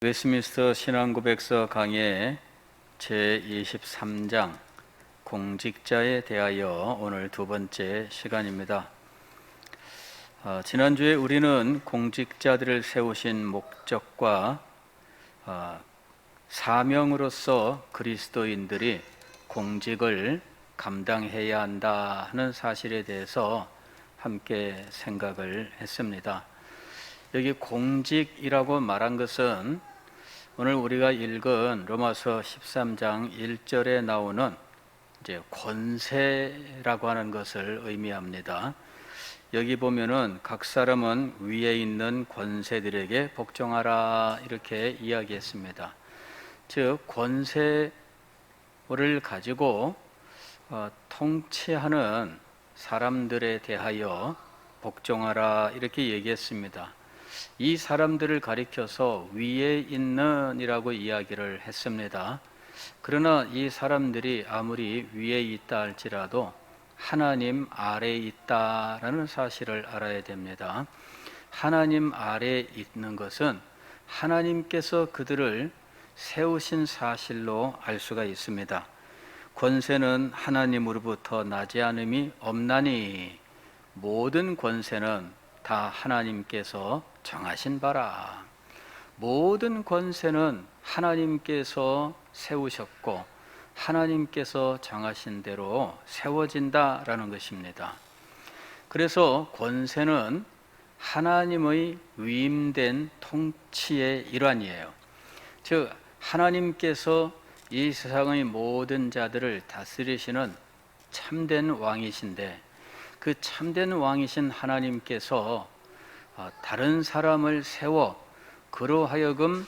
웨스트민스터 신앙고백서 강의 제23장 공직자에 대하여 오늘 두 번째 시간입니다. 지난주에 우리는 공직자들을 세우신 목적과 사명으로서 그리스도인들이 공직을 감당해야 한다 하는 사실에 대해서 함께 생각을 했습니다. 여기 공직이라고 말한 것은 오늘 우리가 읽은 로마서 13장 1절에 나오는 이제 권세라고 하는 것을 의미합니다. 여기 보면은 각 사람은 위에 있는 권세들에게 복종하라 이렇게 이야기했습니다. 즉 권세를 가지고 통치하는 사람들에 대하여 복종하라 이렇게 얘기했습니다. 이 사람들을 가리켜서 위에 있는 이라고 이야기를 했습니다. 그러나 이 사람들이 아무리 위에 있다 할지라도 하나님 아래에 있다라는 사실을 알아야 됩니다. 하나님 아래에 있는 것은 하나님께서 그들을 세우신 사실로 알 수가 있습니다. 권세는 하나님으로부터 나지 않음이 없나니 모든 권세는 다 하나님께서 정하신 바라. 모든 권세는 하나님께서 세우셨고 하나님께서 정하신 대로 세워진다라는 것입니다. 그래서 권세는 하나님의 위임된 통치의 일환이에요. 즉 하나님께서 이 세상의 모든 자들을 다스리시는 참된 왕이신데 그 참된 왕이신 하나님께서 다른 사람을 세워 그로 하여금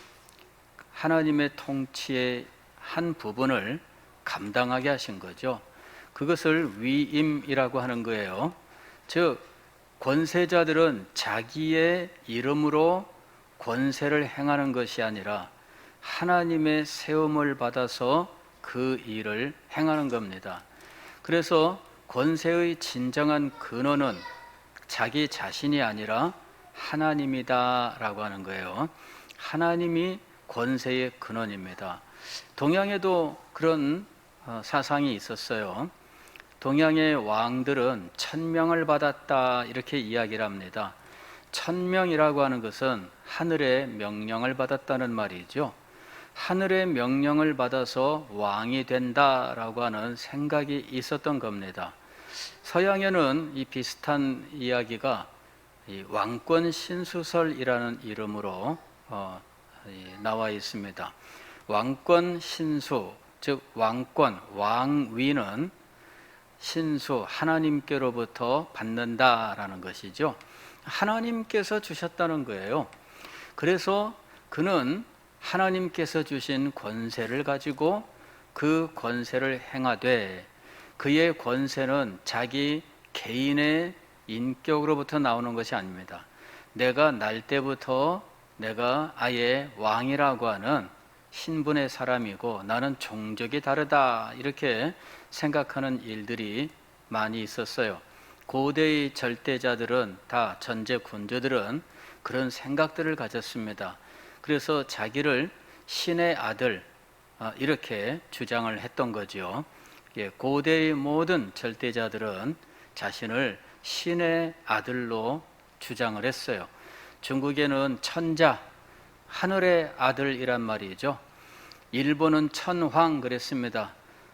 하나님의 통치의 한 부분을 감당하게 하신 거죠. 그것을 위임이라고 하는 거예요. 즉 권세자들은 자기의 이름으로 권세를 행하는 것이 아니라 하나님의 세움을 받아서 그 일을 행하는 겁니다. 그래서 권세의 진정한 근원은 자기 자신이 아니라 하나님이다라고 하는 거예요. 하나님이 권세의 근원입니다. 동양에도 그런 사상이 있었어요. 동양의 왕들은 천명을 받았다 이렇게 이야기를 합니다. 천명이라고 하는 것은 하늘의 명령을 받았다는 말이죠. 하늘의 명령을 받아서 왕이 된다라고 하는 생각이 있었던 겁니다. 서양에는 이 비슷한 이야기가 이 왕권 신수설이라는 이름으로 나와 있습니다. 왕권 신수, 즉 왕권, 왕위는 신수, 하나님께로부터 받는다라는 것이죠. 하나님께서 주셨다는 거예요. 그래서 그는 하나님께서 주신 권세를 가지고 그 권세를 행하되 그의 권세는 자기 개인의 인격으로부터 나오는 것이 아닙니다. 내가 날 때부터 내가 아예 왕이라고 하는 신분의 사람이고 나는 종족이 다르다 이렇게 생각하는 일들이 많이 있었어요. 고대의 절대자들은 다 전제 군주들은 그런 생각들을 가졌습니다. 그래서 자기를 신의 아들 이렇게 주장을 했던 거죠. 고대의 모든 절대자들은 자신을 신의 아들로 주장을 했어요. 중국에는 천자, 하늘의 아들이란 말이죠. 일본은 천황 그랬습니다.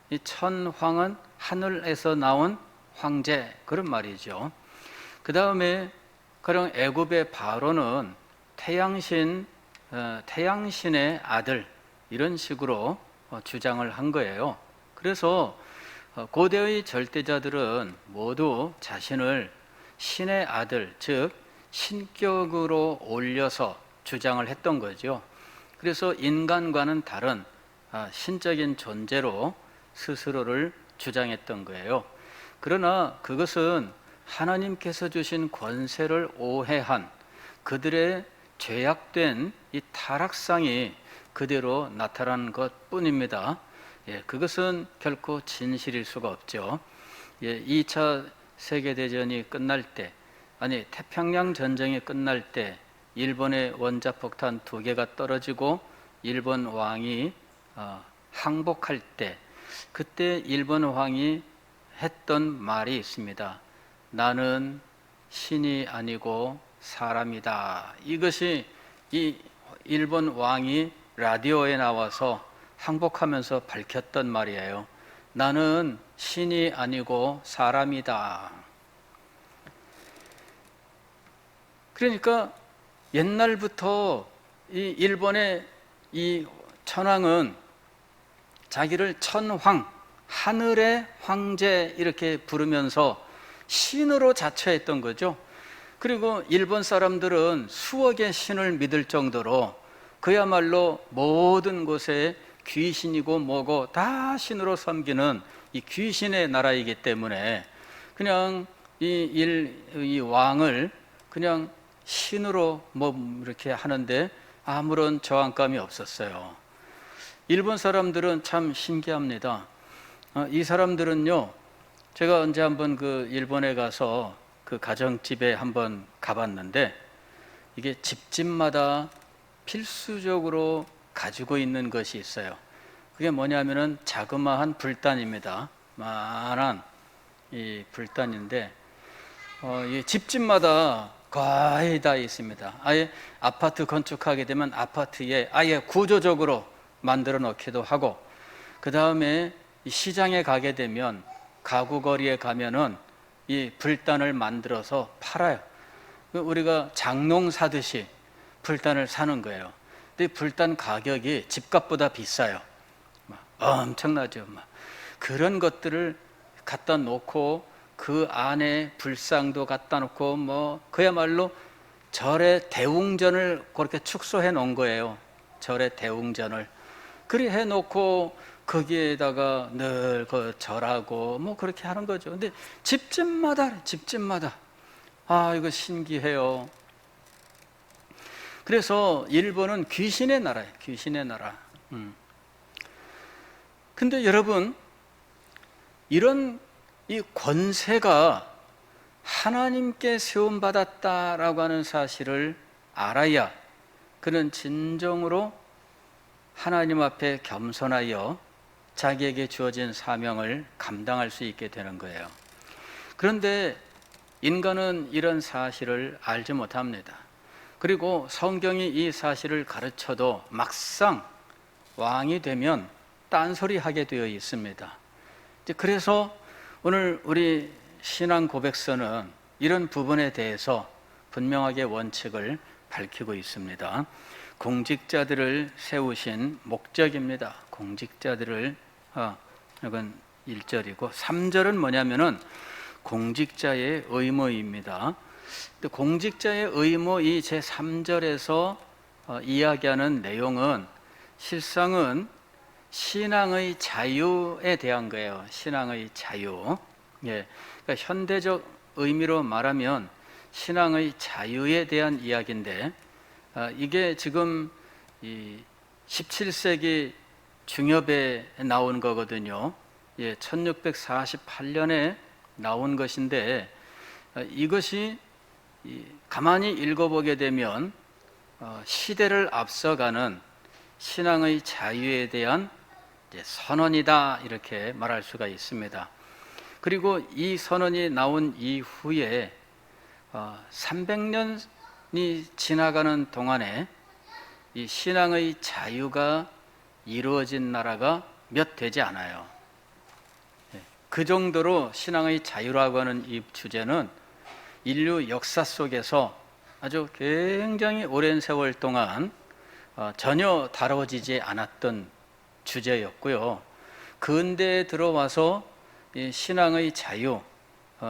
이 천황은 하늘에서 나온 황제 그런 말이죠. 그 다음에 그런 애굽의 바로는 태양신의 아들 이런 식으로 주장을 한 거예요. 그래서 고대의 절대자들은 모두 자신을 신의 아들, 즉 신격으로 올려서 주장을 했던 거죠. 그래서 인간과는 다른 신적인 존재로 스스로를 주장했던 거예요. 그러나 그것은 하나님께서 주신 권세를 오해한 그들의 죄악된 이 타락상이 그대로 나타난 것뿐입니다. 그것은 결코 진실일 수가 없죠. 2차 세계대전이 끝날 때, 태평양 전쟁이 끝날 때 일본의 원자폭탄 2개가 떨어지고 일본 왕이 항복할 때, 그때 일본 왕이 했던 말이 있습니다. 나는 신이 아니고 사람이다. 이것이 이 일본 왕이 라디오에 나와서 항복하면서 밝혔던 말이에요. 나는 신이 아니고 사람이다. 그러니까 옛날부터 이 일본의 이 천황은 자기를 천황, 하늘의 황제 이렇게 부르면서 신으로 자처했던 거죠. 그리고 일본 사람들은 수억의 신을 믿을 정도로 그야말로 모든 곳에 귀신이고 뭐고 다 신으로 섬기는 이 귀신의 나라이기 때문에 그냥 이 왕을 그냥 신으로 뭐 이렇게 하는데 아무런 저항감이 없었어요. 일본 사람들은 참 신기합니다. 이 사람들은요, 제가 언제 한번 그 일본에 가서 그 가정집에 한번 가봤는데, 이게 집집마다 필수적으로 가지고 있는 것이 있어요. 그게 뭐냐면은 자그마한 불단입니다. 만한 이 불단인데, 이 집집마다 거의 다 있습니다. 아예 아파트 건축하게 되면 아파트에 아예 구조적으로 만들어 놓기도 하고, 그 다음에 시장에 가게 되면 가구 거리에 가면은 이 불단을 만들어서 팔아요. 우리가 장롱 사듯이 불단을 사는 거예요. 근데 불단 가격이 집값보다 비싸요. 엄청나죠. 그런 것들을 갖다 놓고 그 안에 불상도 갖다 놓고 뭐 그야말로 절의 대웅전을 그렇게 축소해 놓은 거예요. 절의 대웅전을. 그리 해 놓고 거기에다가 늘 그 절하고 뭐 그렇게 하는 거죠. 근데 집집마다 이거 신기해요. 그래서 일본은 귀신의 나라예요. 귀신의 나라. 근데 여러분, 이런 이 권세가 하나님께 세움받았다라고 하는 사실을 알아야 그는 진정으로 하나님 앞에 겸손하여 자기에게 주어진 사명을 감당할 수 있게 되는 거예요. 그런데 인간은 이런 사실을 알지 못합니다. 그리고 성경이 이 사실을 가르쳐도 막상 왕이 되면 딴소리 하게 되어 있습니다. 그래서 오늘 우리 신앙 고백서는 이런 부분에 대해서 분명하게 원칙을 밝히고 있습니다. 공직자들을 세우신 목적입니다. 공직자들을, 이건 1절이고 3절은 뭐냐면은 공직자의 의무입니다. 공직자의 의무 이 제3절에서 이야기하는 내용은 실상은 신앙의 자유에 대한 거예요. 신앙의 자유. 예, 그러니까 현대적 의미로 말하면 신앙의 자유에 대한 이야기인데, 이게 지금 이 17세기 중엽에 나온 거거든요. 예, 1648년에 나온 것인데, 이것이 가만히 읽어보게 되면 시대를 앞서가는 신앙의 자유에 대한 선언이다, 이렇게 말할 수가 있습니다. 그리고 이 선언이 나온 이후에 300년이 지나가는 동안에 이 신앙의 자유가 이루어진 나라가 몇 되지 않아요. 그 정도로 신앙의 자유라고 하는 이 주제는 인류 역사 속에서 아주 굉장히 오랜 세월 동안 전혀 다뤄지지 않았던 주제였고요. 근대에 들어와서 이 신앙의 자유,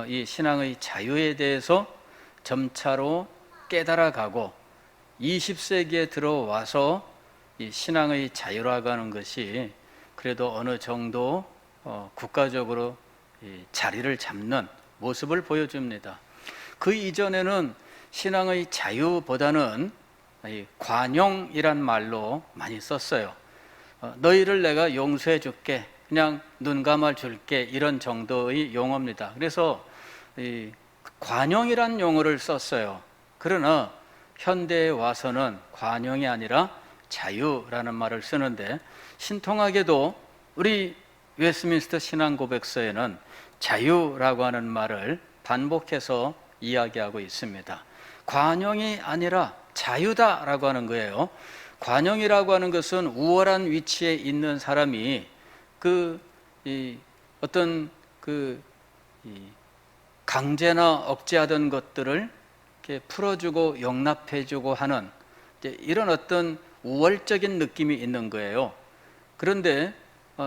이 신앙의 자유에 대해서 점차로 깨달아가고 20세기에 들어와서 이 신앙의 자유라고 하는 것이 그래도 어느 정도 국가적으로 자리를 잡는 모습을 보여줍니다. 그 이전에는 신앙의 자유보다는 관용이란 말로 많이 썼어요. 너희를 내가 용서해 줄게, 그냥 눈 감아 줄게, 이런 정도의 용어입니다. 그래서 관용이란 용어를 썼어요. 그러나 현대에 와서는 관용이 아니라 자유라는 말을 쓰는데, 신통하게도 우리 웨스트민스터 신앙고백서에는 자유라고 하는 말을 반복해서 이야기하고 있습니다. 관용이 아니라 자유다라고 하는 거예요. 관용이라고 하는 것은 우월한 위치에 있는 사람이 강제나 억제하던 것들을 이렇게 풀어주고 용납해주고 하는 이런 어떤 우월적인 느낌이 있는 거예요. 그런데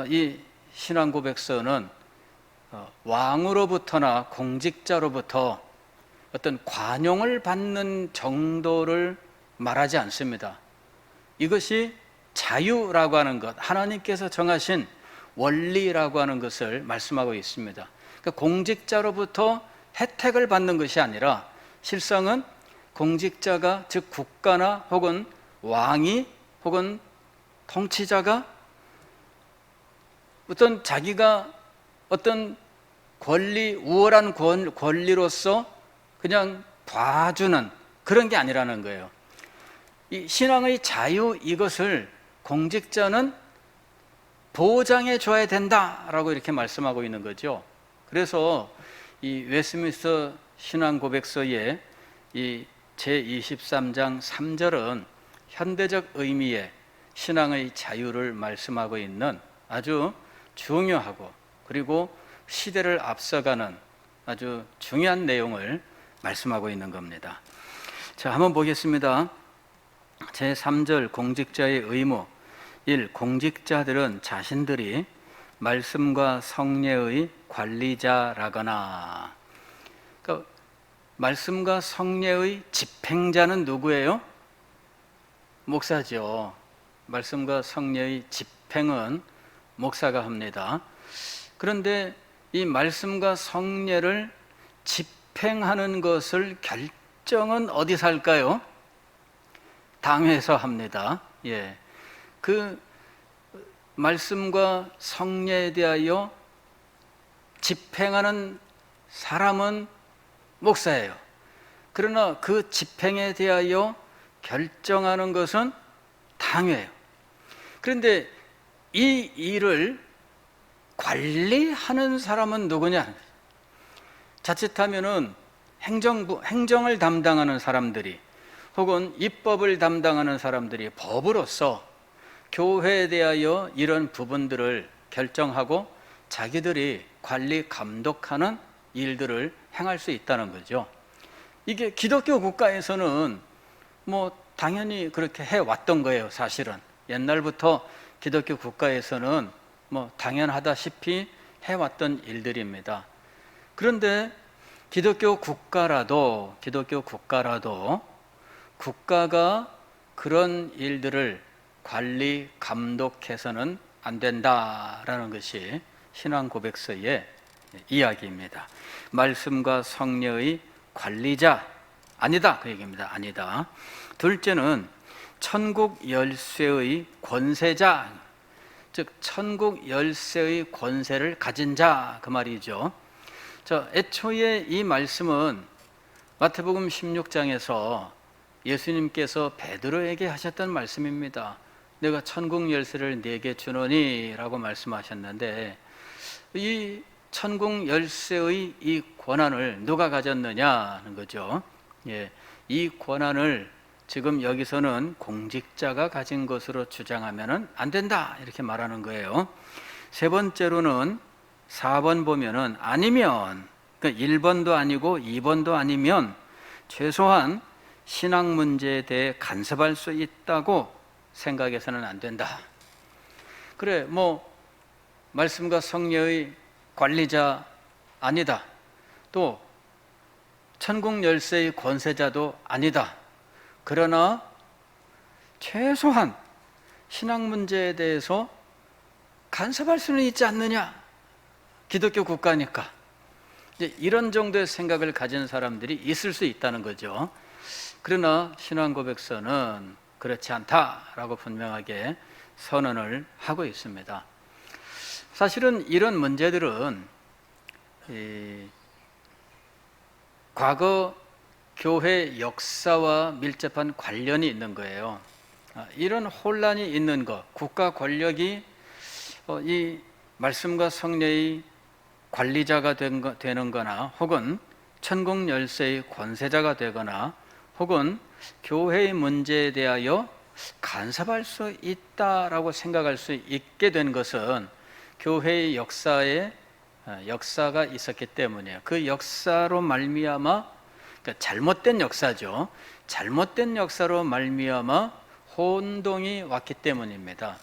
이 신앙고백서는 왕으로부터나 공직자로부터 어떤 관용을 받는 정도를 말하지 않습니다. 이것이 자유라고 하는 것, 하나님께서 정하신 원리라고 하는 것을 말씀하고 있습니다. 그러니까 공직자로부터 혜택을 받는 것이 아니라 실상은 공직자가, 즉 국가나 혹은 왕이 혹은 통치자가 어떤 자기가 어떤 권리, 우월한 권리로서 그냥 봐주는 그런 게 아니라는 거예요. 이 신앙의 자유, 이것을 공직자는 보장해 줘야 된다라고 이렇게 말씀하고 있는 거죠. 그래서 이 웨스트민스터 신앙고백서의 이 제23장 3절은 현대적 의미의 신앙의 자유를 말씀하고 있는 아주 중요하고 그리고 시대를 앞서가는 아주 중요한 내용을 말씀하고 있는 겁니다. 자, 한번 보겠습니다. 제3절 공직자의 의무 1. 공직자들은 자신들이 말씀과 성례의 관리자라거나, 그러니까 말씀과 성례의 집행자는 누구예요? 목사죠. 말씀과 성례의 집행은 목사가 합니다. 그런데 이 말씀과 성례를 집행하는 것을 결정은 어디서 할까요? 당회에서 합니다. 예. 그 말씀과 성례에 대하여 집행하는 사람은 목사예요. 그러나 그 집행에 대하여 결정하는 것은 당회예요. 그런데 이 일을 관리하는 사람은 누구냐? 자칫하면은 행정을 담당하는 사람들이 혹은 입법을 담당하는 사람들이 법으로서 교회에 대하여 이런 부분들을 결정하고 자기들이 관리 감독하는 일들을 행할 수 있다는 거죠. 이게 기독교 국가에서는 뭐 당연히 그렇게 해왔던 거예요. 사실은 옛날부터 기독교 국가에서는 뭐 당연하다시피 해왔던 일들입니다. 그런데 기독교 국가라도 국가가 그런 일들을 관리, 감독해서는 안 된다라는 것이 신앙고백서의 이야기입니다. 말씀과 성례의 관리자 아니다, 그 얘기입니다. 아니다. 둘째는 천국 열쇠의 권세자, 즉 천국 열쇠의 권세를 가진 자, 그 말이죠. 애초에 이 말씀은 마태복음 16장에서 예수님께서 베드로에게 하셨던 말씀입니다. 내가 천국 열쇠를 네게 주노니 라고 말씀하셨는데, 이 천국 열쇠의 이 권한을 누가 가졌느냐 하는 거죠. 예, 이 권한을 지금 여기서는 공직자가 가진 것으로 주장하면 안 된다 이렇게 말하는 거예요. 세 번째로는 4번 보면은 아니면, 그러니까 1번도 아니고 2번도 아니면 최소한 신앙 문제에 대해 간섭할 수 있다고 생각해서는 안 된다. 그래, 뭐 말씀과 성례의 관리자 아니다. 또 천국 열쇠의 권세자도 아니다. 그러나 최소한 신앙 문제에 대해서 간섭할 수는 있지 않느냐? 기독교 국가니까. 이제 이런 정도의 생각을 가진 사람들이 있을 수 있다는 거죠. 그러나 신앙고백서는 그렇지 않다라고 분명하게 선언을 하고 있습니다. 사실은 이런 문제들은 과거 교회 역사와 밀접한 관련이 있는 거예요. 이런 혼란이 있는 것, 국가 권력이 이 말씀과 성례의 관리자가 되는 거나, 혹은 천국 열쇠의 권세자가 되거나, 혹은 교회의 문제에 대하여 간섭할 수 있다라고 생각할 수 있게 된 것은 교회의 역사가 있었기 때문이에요. 그 역사로 말미암아, 그러니까 잘못된 역사죠. 잘못된 역사로 말미암아 혼동이 왔기 때문입니다.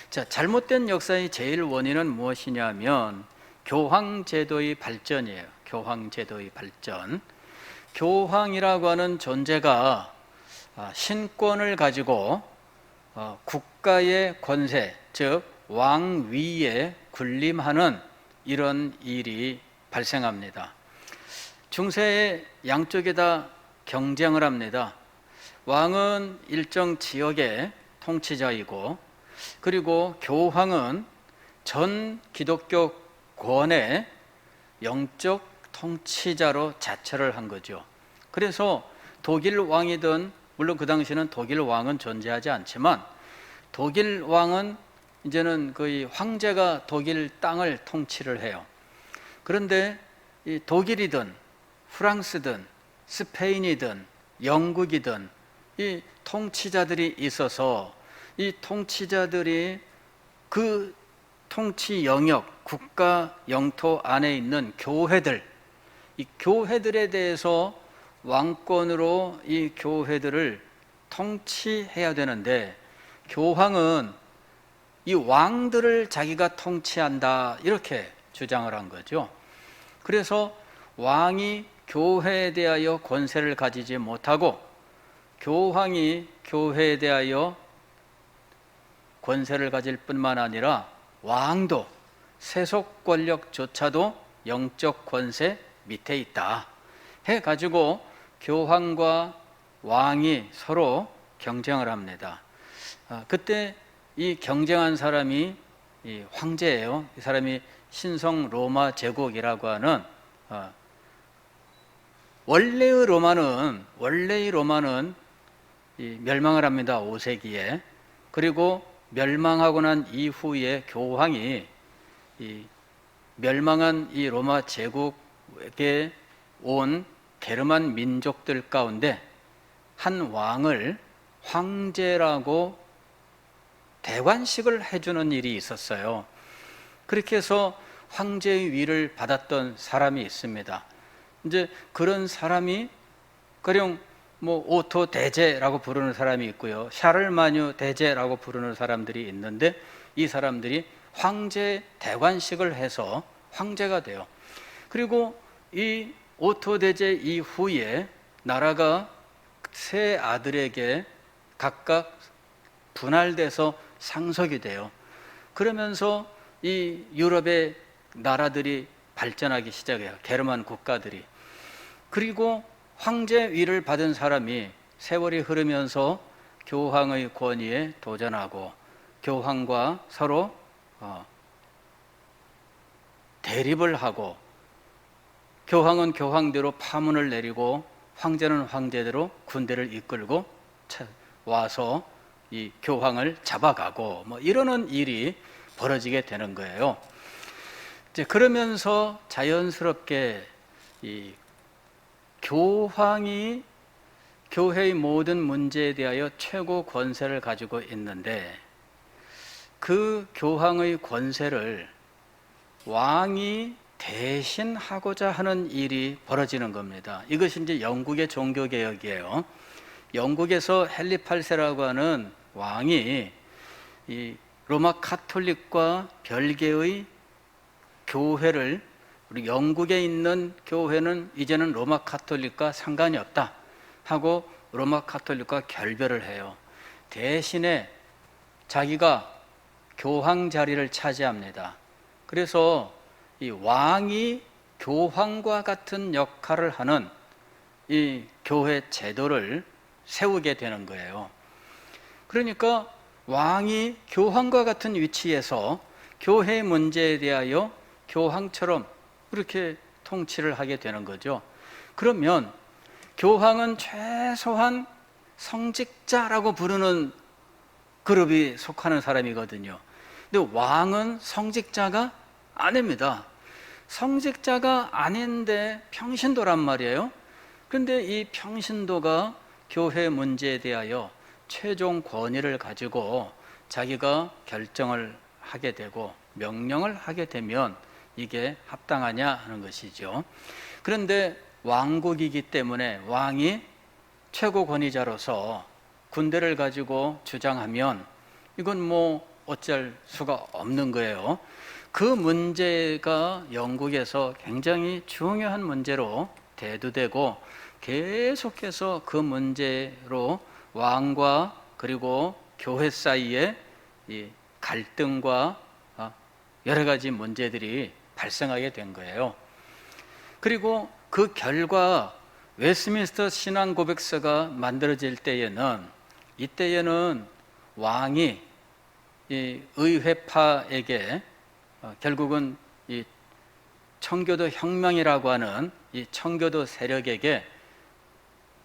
자, 잘못된 역사의 제일 원인은 무엇이냐면 교황제도의 발전이에요. 교황제도의 발전. 교황이라고 하는 존재가 신권을 가지고 국가의 권세, 즉 왕위에 군림하는 이런 일이 발생합니다. 중세에 양쪽에다 경쟁을 합니다. 왕은 일정 지역의 통치자이고, 그리고 교황은 전 기독교권의 영적 통치자로 자처를 한 거죠. 그래서 독일 왕이든, 물론 그 당시에는 독일 왕은 존재하지 않지만, 독일 왕은 이제는 거의 황제가 독일 땅을 통치를 해요. 그런데 이 독일이든 프랑스든 스페인이든 영국이든 이 통치자들이 있어서, 이 통치자들이 그 통치 영역, 국가 영토 안에 있는 교회들, 이 교회들에 대해서 왕권으로 이 교회들을 통치해야 되는데, 교황은 이 왕들을 자기가 통치한다 이렇게 주장을 한 거죠. 그래서 왕이 교회에 대하여 권세를 가지지 못하고, 교황이 교회에 대하여 권세를 가질 뿐만 아니라 왕도, 세속 권력조차도 영적 권세 밑에 있다 해가지고 교황과 왕이 서로 경쟁을 합니다. 그때 이 경쟁한 사람이 이 황제예요. 이 사람이 신성 로마 제국이라고 하는, 원래의 로마는 멸망을 합니다. 5세기에. 그리고 멸망하고 난 이후에 교황이 이 멸망한 이 로마 제국에 온 게르만 민족들 가운데 한 왕을 황제라고 대관식을 해주는 일이 있었어요. 그렇게 해서 황제의 위를 받았던 사람이 있습니다. 이제 그런 사람이 가령 오토 대제라고 부르는 사람이 있고요, 샤를마뉴 대제라고 부르는 사람들이 있는데, 이 사람들이 황제 대관식을 해서 황제가 돼요. 그리고 이 오토 대제 이후에 나라가 세 아들에게 각각 분할돼서 상속이 돼요. 그러면서 이 유럽의 나라들이 발전하기 시작해요. 게르만 국가들이. 그리고 황제 위를 받은 사람이 세월이 흐르면서 교황의 권위에 도전하고, 교황과 서로 대립을 하고, 교황은 교황대로 파문을 내리고, 황제는 황제대로 군대를 이끌고 와서 이 교황을 잡아가고, 이러는 일이 벌어지게 되는 거예요. 이제 그러면서 자연스럽게 이 교황이 교회의 모든 문제에 대하여 최고 권세를 가지고 있는데, 그 교황의 권세를 왕이 대신하고자 하는 일이 벌어지는 겁니다. 이것이 이제 영국의 종교개혁이에요. 영국에서 헨리 8세라고 하는 왕이 이 로마 카톨릭과 별개의 교회를, 우리 영국에 있는 교회는 이제는 로마 카톨릭과 상관이 없다 하고 로마 카톨릭과 결별을 해요. 대신에 자기가 교황 자리를 차지합니다. 그래서 이 왕이 교황과 같은 역할을 하는 이 교회 제도를 세우게 되는 거예요. 그러니까 왕이 교황과 같은 위치에서 교회 문제에 대하여 교황처럼 그렇게 통치를 하게 되는 거죠. 그러면 교황은 최소한 성직자라고 부르는 그룹이 속하는 사람이거든요. 근데 왕은 성직자가 아닙니다. 성직자가 아닌데 평신도란 말이에요. 그런데 이 평신도가 교회 문제에 대하여 최종 권위를 가지고 자기가 결정을 하게 되고 명령을 하게 되면 이게 합당하냐 하는 것이죠. 그런데 왕국이기 때문에 왕이 최고 권위자로서 군대를 가지고 주장하면 이건 뭐 어쩔 수가 없는 거예요. 그 문제가 영국에서 굉장히 중요한 문제로 대두되고 계속해서 그 문제로 왕과 그리고 교회 사이에 이 갈등과 여러 가지 문제들이 발생하게 된 거예요. 그리고 그 결과 웨스트민스터 신앙 고백서가 만들어질 때에는 이때에는 왕이 이 의회파에게 결국은 이 청교도 혁명이라고 하는 이 청교도 세력에게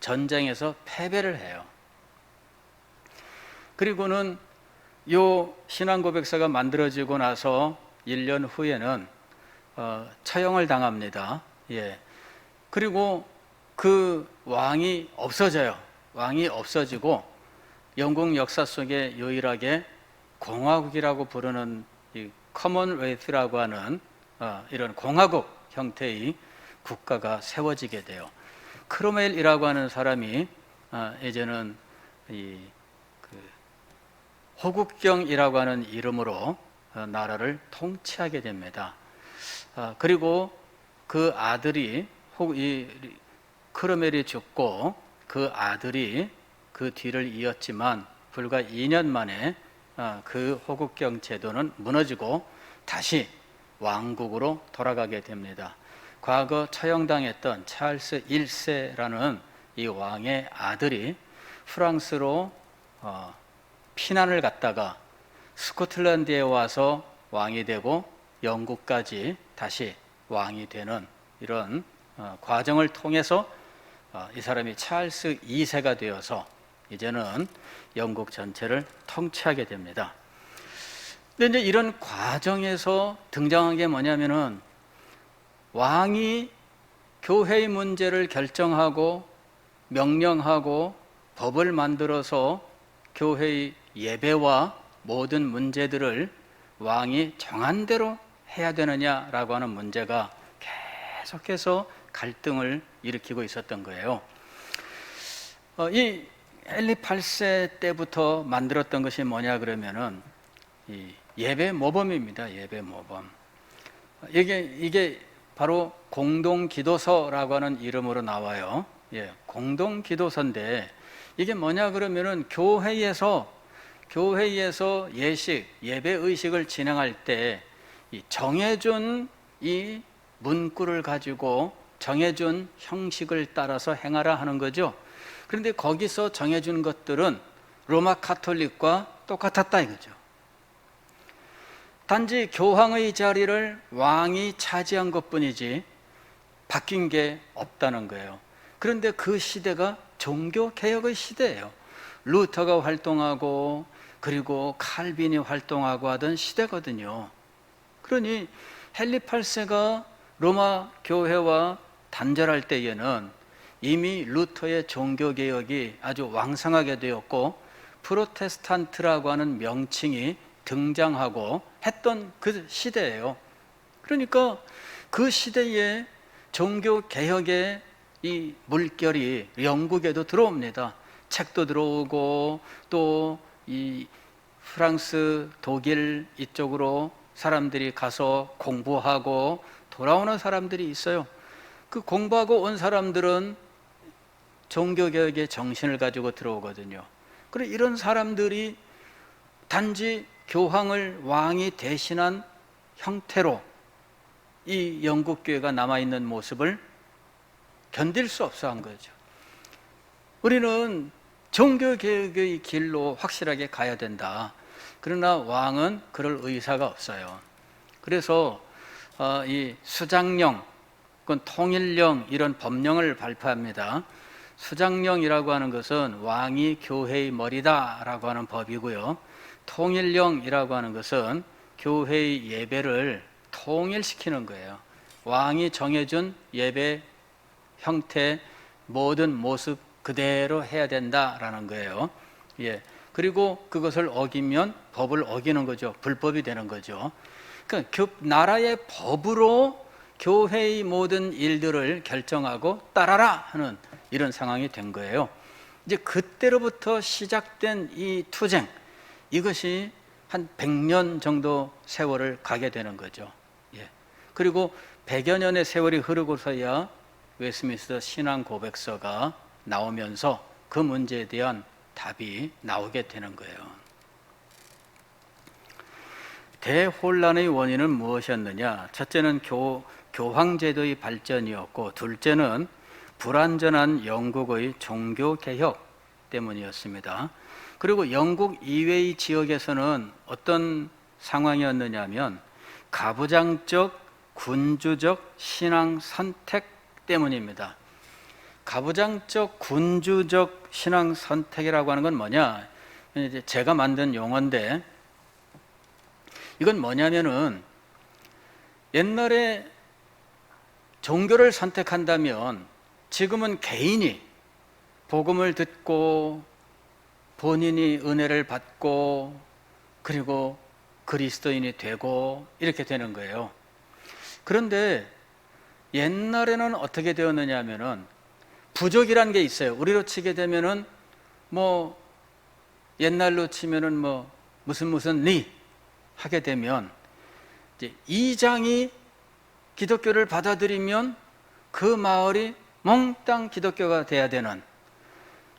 전쟁에서 패배를 해요. 그리고는 요 신앙 고백서가 만들어지고 나서 1년 후에는 처형을 당합니다. 예. 그리고 그 왕이 없어져요. 왕이 없어지고 영국 역사 속에 유일하게 공화국이라고 부르는 이 커먼웰스라고 하는 이런 공화국 형태의 국가가 세워지게 돼요. 크로멜이라고 하는 사람이 이제는 호국경이라고 하는 이름으로 나라를 통치하게 됩니다. 그리고 그 아들이 크로멜이 죽고 그 아들이 그 뒤를 이었지만 불과 2년 만에 그 호국경 제도는 무너지고 다시 왕국으로 돌아가게 됩니다. 과거 처형당했던 찰스 1세라는 이 왕의 아들이 프랑스로 피난을 갔다가 스코틀랜드에 와서 왕이 되고 영국까지 다시 왕이 되는 이런 과정을 통해서 이 사람이 찰스 2세가 되어서 이제는 영국 전체를 통치하게 됩니다. 근데 이제 이런 과정에서 등장한 게 뭐냐면은 왕이 교회의 문제를 결정하고 명령하고 법을 만들어서 교회의 예배와 모든 문제들을 왕이 정한 대로 해야 되느냐라고 하는 문제가 계속해서 갈등을 일으키고 있었던 거예요. 이 헨리 8세 때부터 만들었던 것이 뭐냐 그러면은 이 예배 모범입니다. 예배 모범. 이게 바로 공동기도서라고 하는 이름으로 나와요. 예, 공동기도서인데 이게 뭐냐 그러면은 교회에서 예식, 예배 의식을 진행할 때 이 정해준 이 문구를 가지고 정해준 형식을 따라서 행하라 하는 거죠. 그런데 거기서 정해준 것들은 로마 가톨릭과 똑같았다 이거죠. 단지 교황의 자리를 왕이 차지한 것뿐이지 바뀐 게 없다는 거예요. 그런데 그 시대가 종교개혁의 시대예요. 루터가 활동하고 그리고 칼빈이 활동하고 하던 시대거든요. 그러니 헨리 8세가 로마 교회와 단절할 때에는 이미 루터의 종교개혁이 아주 왕성하게 되었고 프로테스탄트라고 하는 명칭이 등장하고 했던 그 시대예요. 그러니까 그 시대에 종교개혁의 이 물결이 영국에도 들어옵니다. 책도 들어오고 또 이 프랑스, 독일 이쪽으로 사람들이 가서 공부하고 돌아오는 사람들이 있어요. 그 공부하고 온 사람들은 종교개혁의 정신을 가지고 들어오거든요. 그리고 이런 사람들이 단지 교황을 왕이 대신한 형태로 이 영국교회가 남아있는 모습을 견딜 수 없어 한 거죠. 우리는 종교개혁의 길로 확실하게 가야 된다. 그러나 왕은 그럴 의사가 없어요. 그래서 이 수장령, 통일령 이런 법령을 발표합니다. 수장령이라고 하는 것은 왕이 교회의 머리다라고 하는 법이고요. 통일령이라고 하는 것은 교회의 예배를 통일시키는 거예요. 왕이 정해준 예배 형태 모든 모습 그대로 해야 된다라는 거예요. 예. 그리고 그것을 어기면 법을 어기는 거죠. 불법이 되는 거죠. 그러니까 나라의 법으로 교회의 모든 일들을 결정하고 따라라 하는 이런 상황이 된 거예요. 이제 그때로부터 시작된 이 투쟁, 이것이 한 100년 정도 세월을 가게 되는 거죠. 예. 그리고 100여 년의 세월이 흐르고서야 웨스트민스터 신앙 고백서가 나오면서 그 문제에 대한 답이 나오게 되는 거예요. 대혼란의 원인은 무엇이었느냐? 첫째는 교황제도의 발전이었고, 둘째는 불완전한 영국의 종교개혁 때문이었습니다. 그리고 영국 이외의 지역에서는 어떤 상황이었느냐 하면 가부장적, 군주적 신앙 선택 때문입니다. 가부장적, 군주적 신앙 선택이라고 하는 건 뭐냐? 이제 제가 만든 용어인데, 이건 뭐냐면은 옛날에 종교를 선택한다면 지금은 개인이 복음을 듣고 본인이 은혜를 받고 그리고 그리스도인이 되고 이렇게 되는 거예요. 그런데 옛날에는 어떻게 되었느냐 하면은 부족이라는 게 있어요. 우리로 치게 되면은 뭐 옛날로 치면은 뭐 무슨 리 하게 되면 이제 이장이 기독교를 받아들이면 그 마을이 몽땅 기독교가 돼야 되는.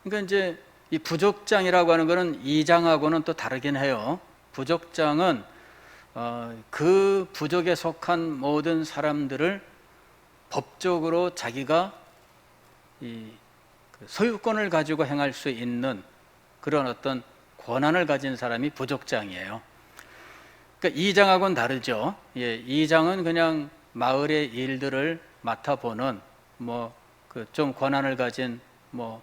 그러니까 이제 이 부족장이라고 하는 것은 이장하고는 또 다르긴 해요. 부족장은 그 부족에 속한 모든 사람들을 법적으로 자기가 이 소유권을 가지고 행할 수 있는 그런 어떤 권한을 가진 사람이 부족장이에요. 그러니까 이장하고는 다르죠. 예, 이장은 그냥 마을의 일들을 맡아보는 뭐 그 좀 권한을 가진 뭐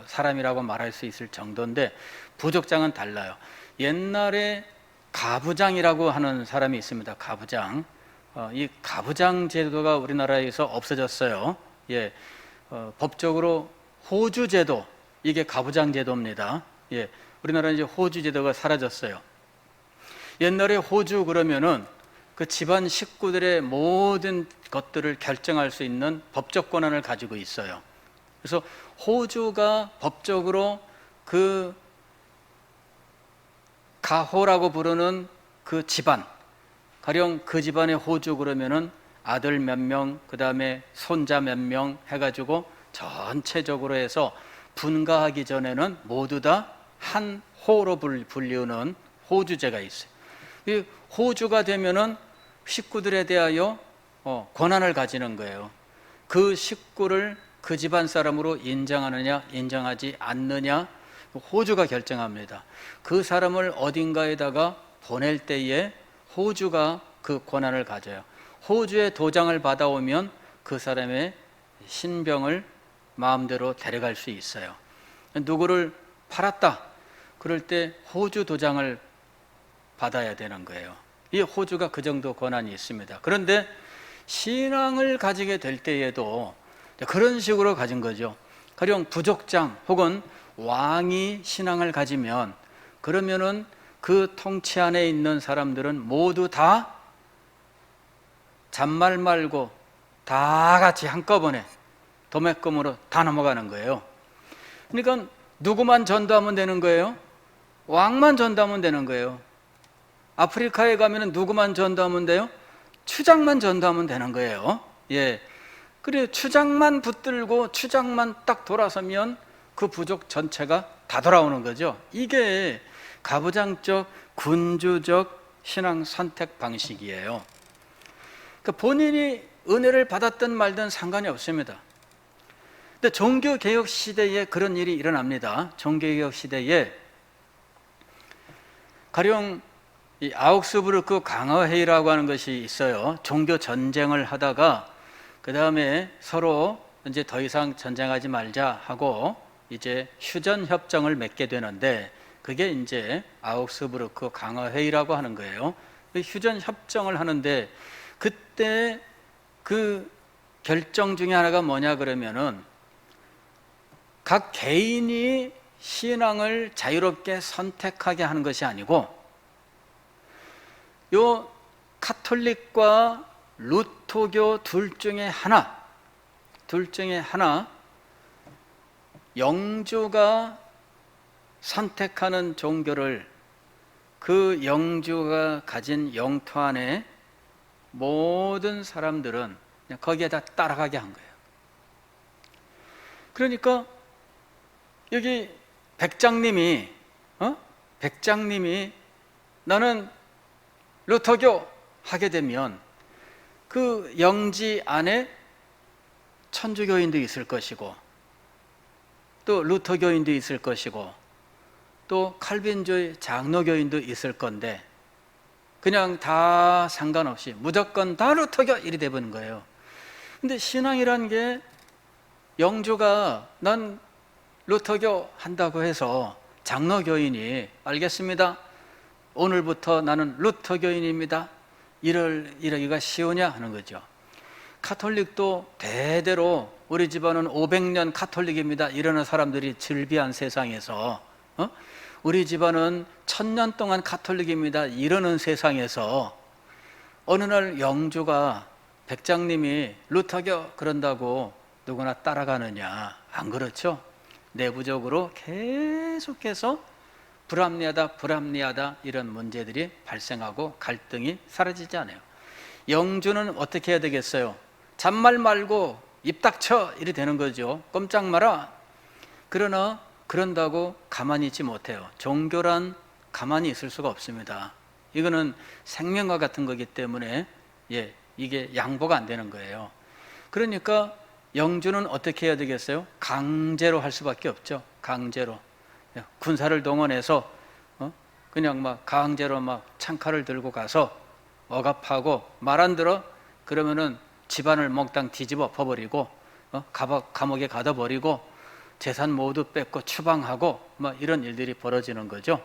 사람이라고 말할 수 있을 정도인데, 부족장은 달라요. 옛날에 가부장이라고 하는 사람이 있습니다. 가부장. 이 가부장 제도가 우리나라에서 없어졌어요. 예, 법적으로 호주 제도, 이게 가부장 제도입니다. 예, 우리나라는 이제 호주 제도가 사라졌어요. 옛날에 호주 그러면은 그 집안 식구들의 모든 것들을 결정할 수 있는 법적 권한을 가지고 있어요. 그래서 호주가 법적으로 그 가호라고 부르는 그 집안, 가령 그 집안의 호주 그러면은 아들 몇 명, 그 다음에 손자 몇 명 해가지고 전체적으로 해서 분가하기 전에는 모두 다 한 호로 불리우는 호주제가 있어요. 이 호주가 되면은 식구들에 대하여 권한을 가지는 거예요. 그 식구를 그 집안 사람으로 인정하느냐 인정하지 않느냐 호주가 결정합니다. 그 사람을 어딘가에다가 보낼 때에 호주가 그 권한을 가져요. 호주의 도장을 받아오면 그 사람의 신병을 마음대로 데려갈 수 있어요. 누구를 팔았다 그럴 때 호주 도장을 받아야 되는 거예요. 이 호주가 그 정도 권한이 있습니다. 그런데 신앙을 가지게 될 때에도 그런 식으로 가진 거죠. 가령 부족장 혹은 왕이 신앙을 가지면 그러면은 그 통치 안에 있는 사람들은 모두 다 잔말 말고 다 같이 한꺼번에 도매금으로 다 넘어가는 거예요. 그러니까 누구만 전도하면 되는 거예요? 왕만 전도하면 되는 거예요. 아프리카에 가면은 누구만 전도하면 돼요? 추장만 전도하면 되는 거예요. 예. 그래 추장만 붙들고 추장만 딱 돌아서면 그 부족 전체가 다 돌아오는 거죠. 이게 가부장적 군주적 신앙 선택 방식이에요. 그러니까 본인이 은혜를 받았든 말든 상관이 없습니다. 근데 종교개혁 시대에 그런 일이 일어납니다. 종교개혁 시대에 가령 이 아우크스부르크 강화회의라고 하는 것이 있어요. 종교 전쟁을 하다가 그 다음에 서로 이제 더 이상 전쟁하지 말자 하고 이제 휴전 협정을 맺게 되는데, 그게 이제 아우크스부르크 강화 회의라고 하는 거예요. 휴전 협정을 하는데 그때 그 결정 중에 하나가 뭐냐 그러면은, 각 개인이 신앙을 자유롭게 선택하게 하는 것이 아니고, 요 카톨릭과 루터교 둘 중에 하나, 영주가 선택하는 종교를 그 영주가 가진 영토 안에 모든 사람들은 그냥 거기에다 따라가게 한 거예요. 그러니까 여기 백장님이 나는 루터교 하게 되면 그 영지 안에 천주교인도 있을 것이고, 또 루터교인도 있을 것이고, 또 칼빈주의 장로교인도 있을 건데, 그냥 다 상관없이 무조건 다 루터교 이리 돼버린 거예요. 근데 신앙이란 게 영주가 난 루터교 한다고 해서 장로교인이 알겠습니다, 오늘부터 나는 루터교인입니다, 이러기가 쉬우냐 하는 거죠. 카톨릭도 대대로 우리 집안은 500년 카톨릭입니다 이러는 사람들이 즐비한 세상에서, 우리 집안은 1000년 동안 카톨릭입니다 이러는 세상에서, 어느 날 영주가 백장님이 루터교 그런다고 누구나 따라가느냐? 안 그렇죠? 내부적으로 계속해서 불합리하다 이런 문제들이 발생하고 갈등이 사라지지 않아요. 영주는 어떻게 해야 되겠어요? 잔말 말고 입 닥쳐 이래 되는 거죠. 꼼짝 마라. 그러나 그런다고 가만히 있지 못해요. 종교란 가만히 있을 수가 없습니다. 이거는 생명과 같은 거기 때문에 이게 양보가 안 되는 거예요. 그러니까 영주는 어떻게 해야 되겠어요? 강제로 할 수밖에 없죠. 강제로 군사를 동원해서 그냥 막 강제로 막 창칼을 들고 가서 억압하고, 말 안 들어 그러면은 집안을 몽땅 뒤집어 엎어버리고 감옥에 가둬버리고 재산 모두 뺏고 추방하고 막 이런 일들이 벌어지는 거죠.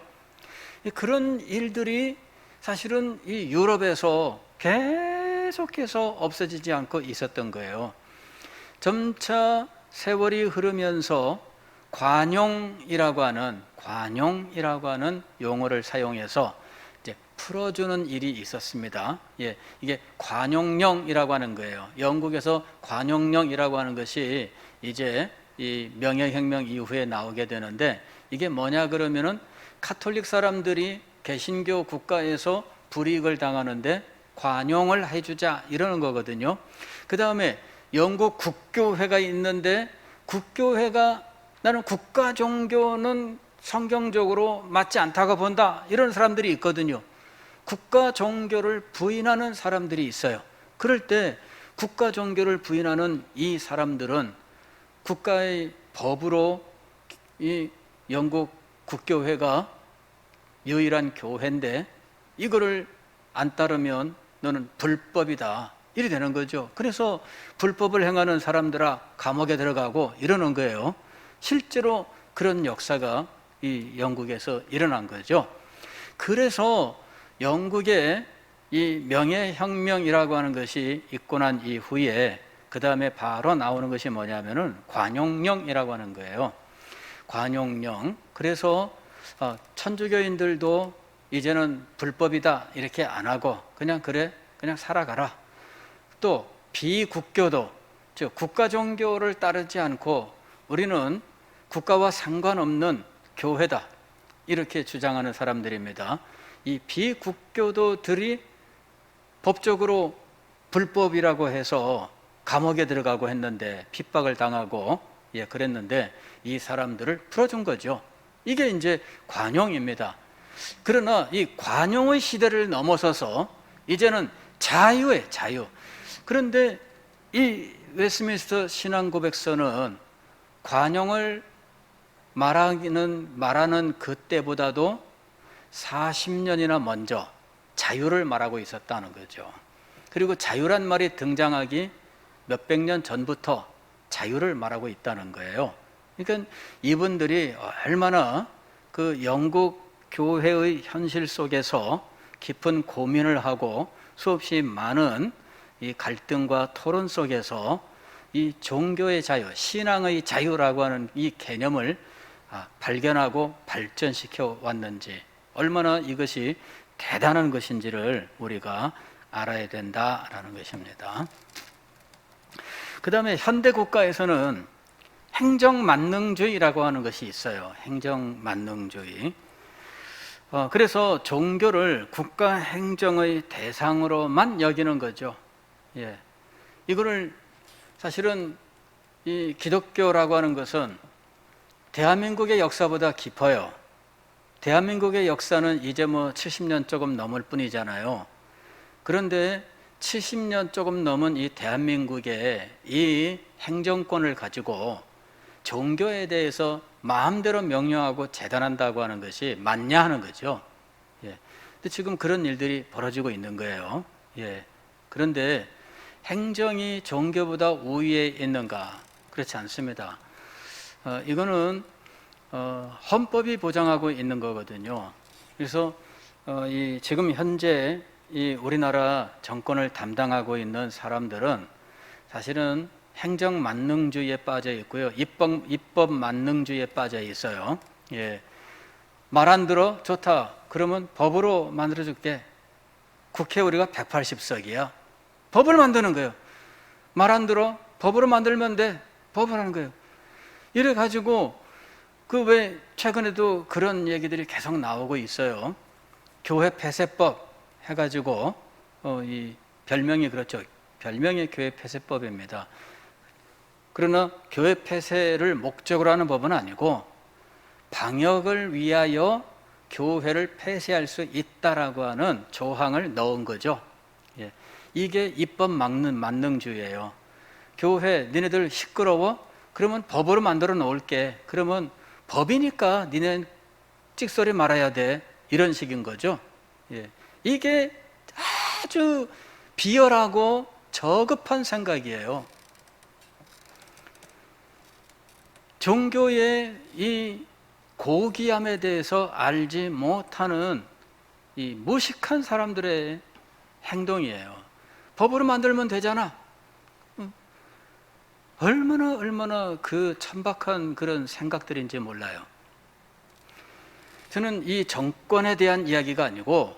그런 일들이 사실은 이 유럽에서 계속해서 없어지지 않고 있었던 거예요. 점차 세월이 흐르면서 관용이라고 하는 용어를 사용해서 이제 풀어주는 일이 있었습니다. 이게 관용령이라고 하는 거예요. 영국에서 관용령이라고 하는 것이 이제 이 명예혁명 이후에 나오게 되는데, 이게 뭐냐 그러면은 카톨릭 사람들이 개신교 국가에서 불이익을 당하는데 관용을 해주자 이러는 거거든요. 그 다음에 영국 국교회가 있는데, 국교회가 나는 국가 종교는 성경적으로 맞지 않다고 본다 이런 사람들이 있거든요. 국가 종교를 부인하는 사람들이 있어요. 그럴 때 국가 종교를 부인하는 이 사람들은 국가의 법으로 이 영국 국교회가 유일한 교회인데 이거를 안 따르면 너는 불법이다 이래 되는 거죠. 그래서 불법을 행하는 사람들아 감옥에 들어가고 이러는 거예요. 실제로 그런 역사가 이 영국에서 일어난 거죠. 그래서 영국의 이 명예혁명이라고 하는 것이 있고 난 이후에 그 다음에 바로 나오는 것이 뭐냐면은 관용령이라고 하는 거예요. 관용령. 그래서 천주교인들도 이제는 불법이다 이렇게 안 하고 그냥 살아가라. 또 비국교도, 즉 국가 종교를 따르지 않고 우리는 국가와 상관없는 교회다 이렇게 주장하는 사람들입니다. 이 비국교도들이 법적으로 불법이라고 해서 감옥에 들어가고 했는데, 핍박을 당하고 그랬는데 이 사람들을 풀어준 거죠. 이게 이제 관용입니다. 그러나 이 관용의 시대를 넘어서서 이제는 자유의 자유. 그런데 이 웨스트민스터 신앙고백서는 관용을 말하는 그때보다도 40년이나 먼저 자유를 말하고 있었다는 거죠. 그리고 자유란 말이 등장하기 몇백 년 전부터 자유를 말하고 있다는 거예요. 그러니까 이분들이 얼마나 그 영국 교회의 현실 속에서 깊은 고민을 하고 수없이 많은 이 갈등과 토론 속에서 이 종교의 자유, 신앙의 자유라고 하는 이 개념을 발견하고 발전시켜 왔는지, 얼마나 이것이 대단한 것인지를 우리가 알아야 된다라는 것입니다. 그 다음에 현대 국가에서는 행정만능주의라고 하는 것이 있어요. 행정만능주의. 그래서 종교를 국가 행정의 대상으로만 여기는 거죠. 예. 이거를 사실은 이 기독교라고 하는 것은 대한민국의 역사보다 깊어요. 대한민국의 역사는 이제 70년 조금 넘을 뿐이잖아요. 그런데 70년 조금 넘은 이 대한민국의 이 행정권을 가지고 종교에 대해서 마음대로 명령하고 재단한다고 하는 것이 맞냐 하는 거죠. 예. 근데 지금 그런 일들이 벌어지고 있는 거예요. 예. 그런데 행정이 종교보다 우위에 있는가? 그렇지 않습니다. 이거는 헌법이 보장하고 있는 거거든요. 그래서 지금 현재 이 우리나라 정권을 담당하고 있는 사람들은 사실은 행정 만능주의에 빠져 있고요. 입법 만능주의에 빠져 있어요. 예. 말 안 들어? 좋다. 그러면 법으로 만들어 줄게. 국회 우리가 180석이야. 법을 만드는 거예요. 말 안 들어? 법으로 만들면 돼. 법을 하는 거예요. 이래 가지고 그 왜 최근에도 그런 얘기들이 계속 나오고 있어요. 교회 폐쇄법 해가지고 이 별명이 그렇죠. 별명이 교회 폐쇄법입니다. 그러나 교회 폐쇄를 목적으로 하는 법은 아니고 방역을 위하여 교회를 폐쇄할 수 있다라고 하는 조항을 넣은 거죠. 예. 이게 입법 만능주의예요. 교회 니네들 시끄러워? 그러면 법으로 만들어 놓을게. 그러면 법이니까 니네 찍소리 말아야 돼. 이런 식인 거죠. 예. 이게 아주 비열하고 저급한 생각이에요. 종교의 이 고귀함에 대해서 알지 못하는 이 무식한 사람들의 행동이에요. 법으로 만들면 되잖아. 얼마나 그 천박한 그런 생각들인지 몰라요. 저는 이 정권에 대한 이야기가 아니고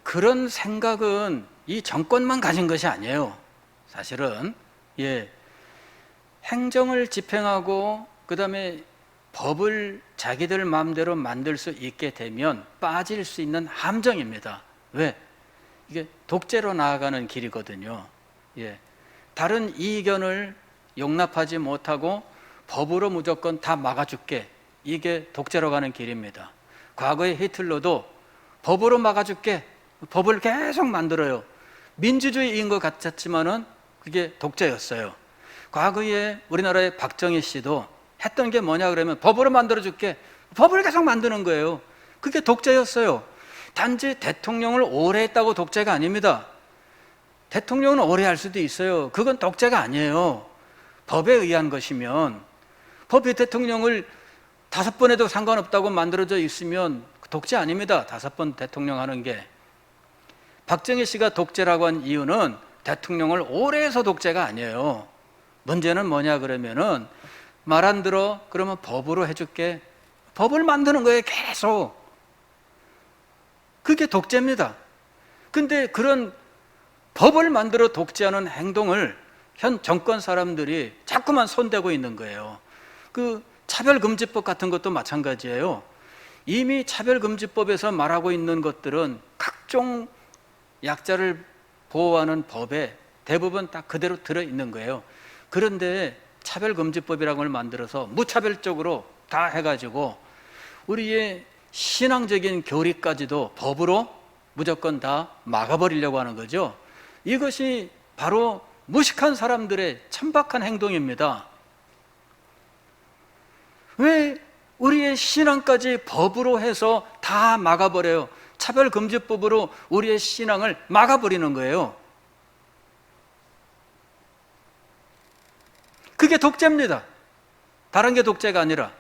그런 생각은 이 정권만 가진 것이 아니에요. 사실은 예, 행정을 집행하고 그 다음에 법을 자기들 마음대로 만들 수 있게 되면 빠질 수 있는 함정입니다. 왜? 이게 독재로 나아가는 길이거든요. 예, 다른 이견을 용납하지 못하고 법으로 무조건 다 막아줄게. 이게 독재로 가는 길입니다. 과거의 히틀러도 법으로 막아줄게. 법을 계속 만들어요. 민주주의인 것 같았지만은 그게 독재였어요. 과거에 우리나라의 박정희 씨도 했던 게 뭐냐 그러면 법으로 만들어줄게. 법을 계속 만드는 거예요. 그게 독재였어요. 단지 대통령을 오래 했다고 독재가 아닙니다. 대통령은 오래 할 수도 있어요. 그건 독재가 아니에요. 법에 의한 것이면, 법이 대통령을 5번 해도 상관없다고 만들어져 있으면 독재 아닙니다. 5번 대통령 하는 게. 박정희 씨가 독재라고 한 이유는 대통령을 오래 해서 독재가 아니에요. 문제는 뭐냐 그러면은 말 안 들어? 그러면 법으로 해줄게. 법을 만드는 거예요, 계속. 그게 독재입니다. 근데 그런 법을 만들어 독재하는 행동을 현 정권 사람들이 자꾸만 손대고 있는 거예요. 그 차별금지법 같은 것도 마찬가지예요. 이미 차별금지법에서 말하고 있는 것들은 각종 약자를 보호하는 법에 대부분 다 그대로 들어있는 거예요. 그런데 차별금지법이라는 걸 만들어서 무차별적으로 다 해가지고 우리의 신앙적인 교리까지도 법으로 무조건 다 막아버리려고 하는 거죠. 이것이 바로 무식한 사람들의 천박한 행동입니다. 왜 우리의 신앙까지 법으로 해서 다 막아버려요? 차별금지법으로 우리의 신앙을 막아버리는 거예요. 그게 그게 독재입니다. 다른 게 독재가 아니라.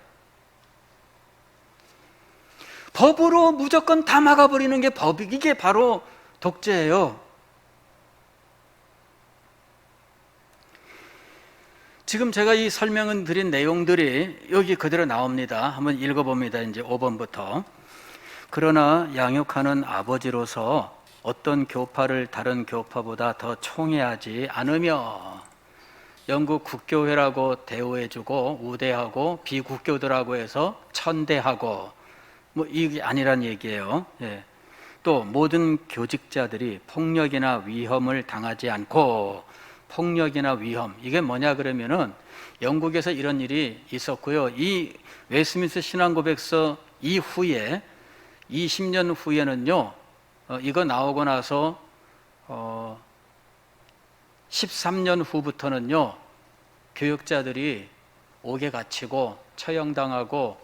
법으로 무조건 다 막아버리는 게 이게 바로 독재예요. 지금 제가 이 설명을 드린 내용들이 여기 그대로 나옵니다. 한번 읽어봅니다. 이제 5번부터. 그러나 양육하는 아버지로서 어떤 교파를 다른 교파보다 더 총애하지 않으며 영국 국교회라고 대우해주고 우대하고 비국교들하고 해서 천대하고 뭐 이게 아니란 얘기예요. 예. 또 모든 교직자들이 폭력이나 위험을 당하지 않고, 폭력이나 위험, 이게 뭐냐 그러면은 영국에서 이런 일이 있었고요. 이 웨스트민스터 신앙고백서 이후에 20년 후에는요, 이거 나오고 나서 13년 후부터는요, 교역자들이 옥에 갇히고 처형당하고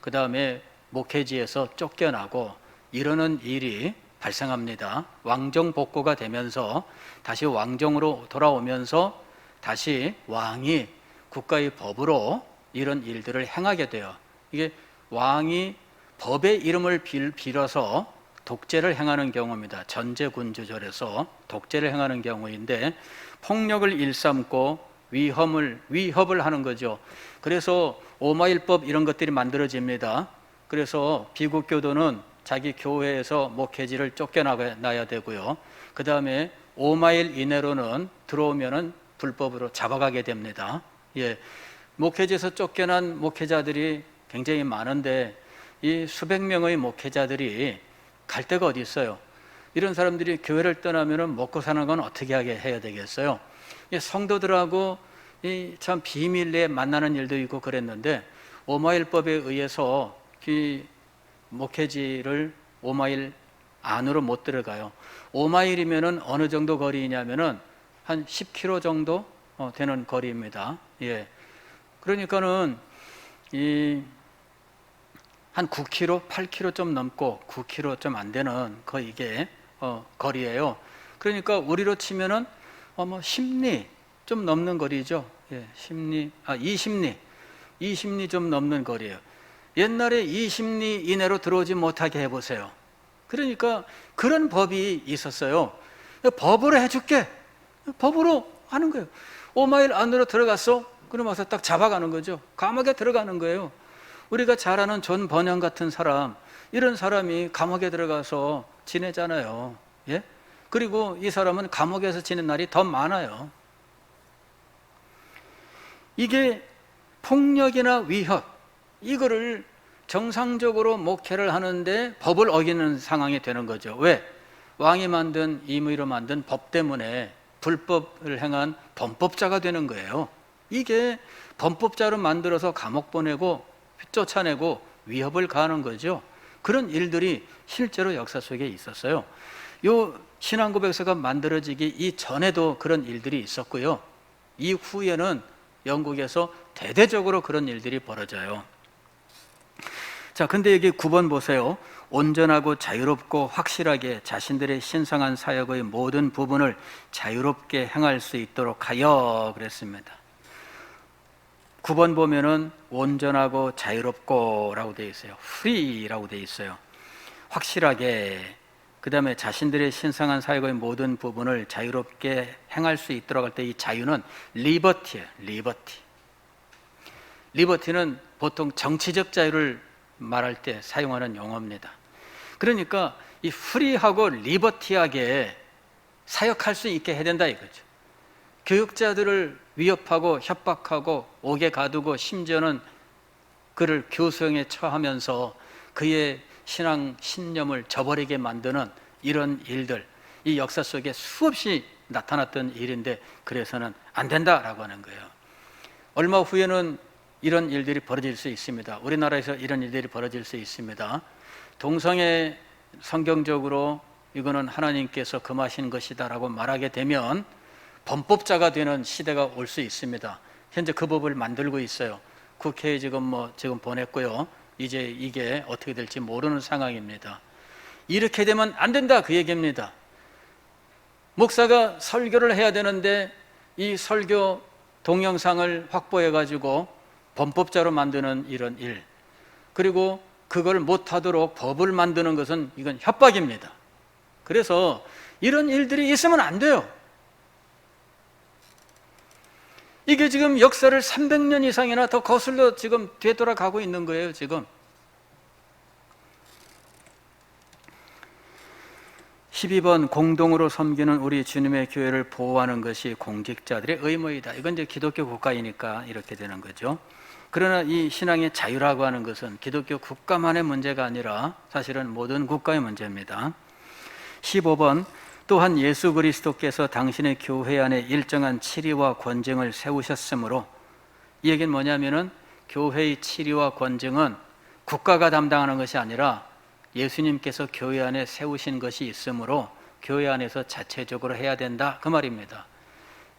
그 다음에 목회지에서 쫓겨나고 이러는 일이 발생합니다. 왕정 복고가 되면서 다시 왕정으로 돌아오면서 다시 왕이 국가의 법으로 이런 일들을 행하게 돼요. 이게 왕이 법의 이름을 빌어서 독재를 행하는 경우입니다. 전제군주절에서 독재를 행하는 경우인데 폭력을 일삼고 위협을 하는 거죠. 그래서 오마일법 이런 것들이 만들어집니다. 그래서 비국교도는 자기 교회에서 목회지를 쫓겨나야 되고요. 그 다음에 5마일 이내로는 들어오면은 불법으로 잡아가게 됩니다. 예, 목회지에서 쫓겨난 목회자들이 굉장히 많은데 이 수백 명의 목회자들이 갈 데가 어디 있어요? 이런 사람들이 교회를 떠나면은 먹고 사는 건 어떻게 해야 되겠어요? 성도들하고 참 비밀리에 만나는 일도 있고 그랬는데 5마일법에 의해서 이 목회지를 5마일 안으로 못 들어가요. 5마일이면은 어느 정도 거리냐면은 한 10km 정도 되는 거리입니다. 예. 그러니까는 한 9km, 8km 좀 넘고 9km 좀 안 되는 이게 거리예요. 그러니까 우리로 치면은 뭐 10리 좀 넘는 거리죠. 예, 20리 좀 넘는 거리예요. 옛날에 20리 이내로 들어오지 못하게 해보세요. 그러니까 그런 법이 있었어요. 법으로 해줄게. 법으로 하는 거예요. 5마일 안으로 들어갔어? 그럼 와서 딱 잡아가는 거죠. 감옥에 들어가는 거예요. 우리가 잘 아는 존 번영 같은 사람, 이런 사람이 감옥에 들어가서 지내잖아요. 예? 그리고 이 사람은 감옥에서 지낸 날이 더 많아요. 이게 폭력이나 위협, 이거를 정상적으로 목회를 하는데 법을 어기는 상황이 되는 거죠. 왜? 왕이 만든 임의로 만든 법 때문에 불법을 행한 범법자가 되는 거예요. 이게 범법자로 만들어서 감옥 보내고 쫓아내고 위협을 가하는 거죠. 그런 일들이 실제로 역사 속에 있었어요. 요 신앙고백서가 만들어지기 이전에도 그런 일들이 있었고요. 이후에는 영국에서 대대적으로 그런 일들이 벌어져요. 자, 근데 여기 9번 보세요. 온전하고 자유롭고 확실하게 자신들의 신성한 사역의 모든 부분을 자유롭게 행할 수 있도록 하여 그랬습니다. 9번 보면은 온전하고 자유롭고 라고 되어 있어요. free라고 되어 있어요. 확실하게, 그 다음에 자신들의 신성한 사역의 모든 부분을 자유롭게 행할 수 있도록 할 때 이 자유는 liberty예요. liberty는 보통 정치적 자유를 말할 때 사용하는 용어입니다. 그러니까 이 프리하고 리버티하게 사역할 수 있게 해야 된다 이거죠. 교육자들을 위협하고 협박하고 옥에 가두고 심지어는 그를 교수형에 처하면서 그의 신앙 신념을 저버리게 만드는 이런 일들, 이 역사 속에 수없이 나타났던 일인데 그래서는 안 된다라고 하는 거예요. 얼마 후에는 이런 일들이 벌어질 수 있습니다. 우리나라에서 이런 일들이 벌어질 수 있습니다. 동성애 성경적으로 이거는 하나님께서 금하신 것이다라고 말하게 되면 범법자가 되는 시대가 올 수 있습니다. 현재 그 법을 만들고 있어요. 국회에 지금 보냈고요. 이제 이게 어떻게 될지 모르는 상황입니다. 이렇게 되면 안 된다 그 얘기입니다. 목사가 설교를 해야 되는데 이 설교 동영상을 확보해 가지고 범법자로 만드는 이런 일, 그리고 그걸 못하도록 법을 만드는 것은 이건 협박입니다. 그래서 이런 일들이 있으면 안 돼요. 이게 지금 역사를 300년 이상이나 더 거슬러 지금 되돌아가고 있는 거예요, 지금. 12번 공동으로 섬기는 우리 주님의 교회를 보호하는 것이 공직자들의 의무이다. 이건 이제 기독교 국가이니까 이렇게 되는 거죠. 그러나 이 신앙의 자유라고 하는 것은 기독교 국가만의 문제가 아니라 사실은 모든 국가의 문제입니다. 15번 또한 예수 그리스도께서 당신의 교회 안에 일정한 치리와 권징을 세우셨으므로, 이 얘기는 뭐냐면은 교회의 치리와 권징은 국가가 담당하는 것이 아니라 예수님께서 교회 안에 세우신 것이 있으므로 교회 안에서 자체적으로 해야 된다, 그 말입니다.